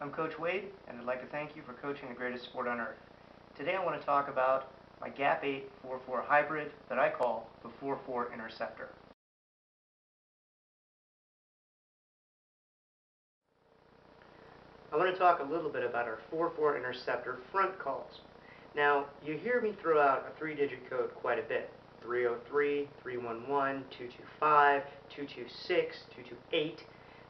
I'm Coach Wade, and I'd like to thank you for coaching the greatest sport on earth. Today I want to talk about my Gap 8 4-4 hybrid that I call the 4-4 Interceptor. I want to talk a little bit about our 4-4 Interceptor front calls. Now, you hear me throw out a 3-digit code quite a bit. 303, 311, 225, 226, 228.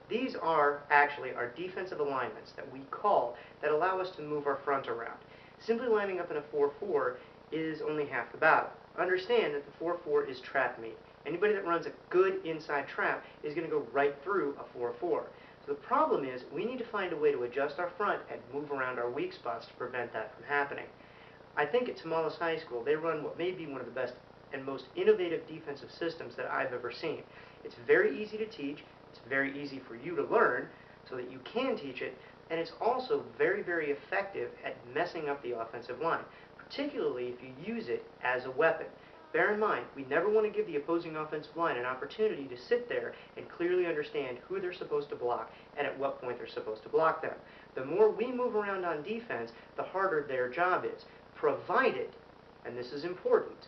These are actually our defensive alignments that we call that allow us to move our front around. Simply lining up in a 4-4 is only half the battle. Understand that the 4-4 is trap meat. Anybody that runs a good inside trap is going to go right through a 4-4. So the problem is we need to find a way to adjust our front and move around our weak spots to prevent that from happening. I think at Tamales High School they run what may be one of the best and most innovative defensive systems that I've ever seen. It's very easy to teach, it's very easy for you to learn so that you can teach it, and it's also very, very effective at messing up the offensive line, particularly if you use it as a weapon. Bear in mind, we never want to give the opposing offensive line an opportunity to sit there and clearly understand who they're supposed to block and at what point they're supposed to block them. The more we move around on defense, the harder their job is, provided, and this is important,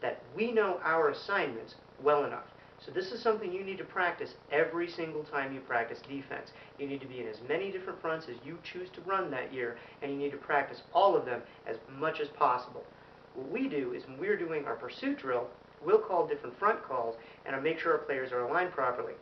that we know our assignments well enough. So this is something you need to practice every single time you practice defense. You need to be in as many different fronts as you choose to run that year, and you need to practice all of them as much as possible. What we do is when we're doing our pursuit drill, we'll call different front calls and make sure our players are aligned properly.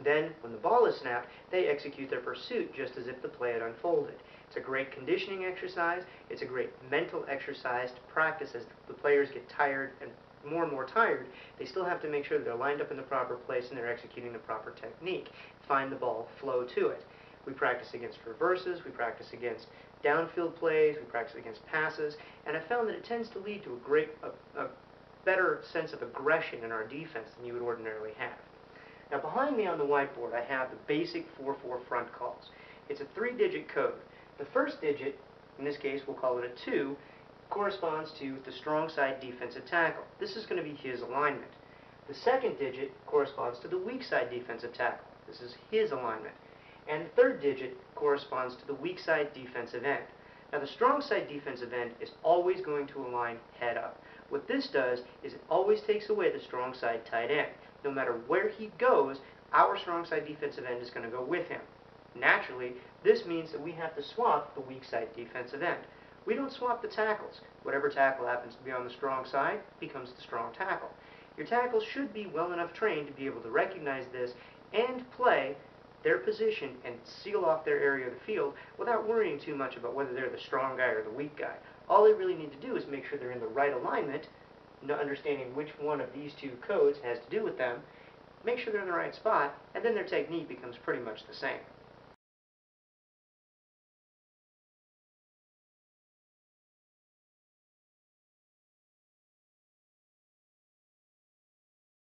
Then, when the ball is snapped, they execute their pursuit just as if the play had unfolded. It's a great conditioning exercise. It's a great mental exercise to practice as the players get tired and more tired. They still have to make sure that they're lined up in the proper place and they're executing the proper technique. Find the ball, flow to it. We practice against reverses, we practice against downfield plays, we practice against passes, and I found that it tends to lead to a better sense of aggression in our defense than you would ordinarily have. Now behind me on the whiteboard I have the basic 4-4 front calls. It's a 3-digit code. The first digit, in this case we'll call it a 2, corresponds to the strong side defensive tackle. This is going to be his alignment. The second digit corresponds to the weak side defensive tackle. This is his alignment. And the third digit corresponds to the weak side defensive end. Now the strong side defensive end is always going to align head up. What this does is it always takes away the strong side tight end. No matter where he goes, our strong side defensive end is going to go with him. Naturally, this means that we have to swap the weak side defensive end. We don't swap the tackles. Whatever tackle happens to be on the strong side becomes the strong tackle. Your tackles should be well enough trained to be able to recognize this and play their position and seal off their area of the field without worrying too much about whether they're the strong guy or the weak guy. All they really need to do is make sure they're in the right alignment, understanding which one of these two codes has to do with them, make sure they're in the right spot, and then their technique becomes pretty much the same.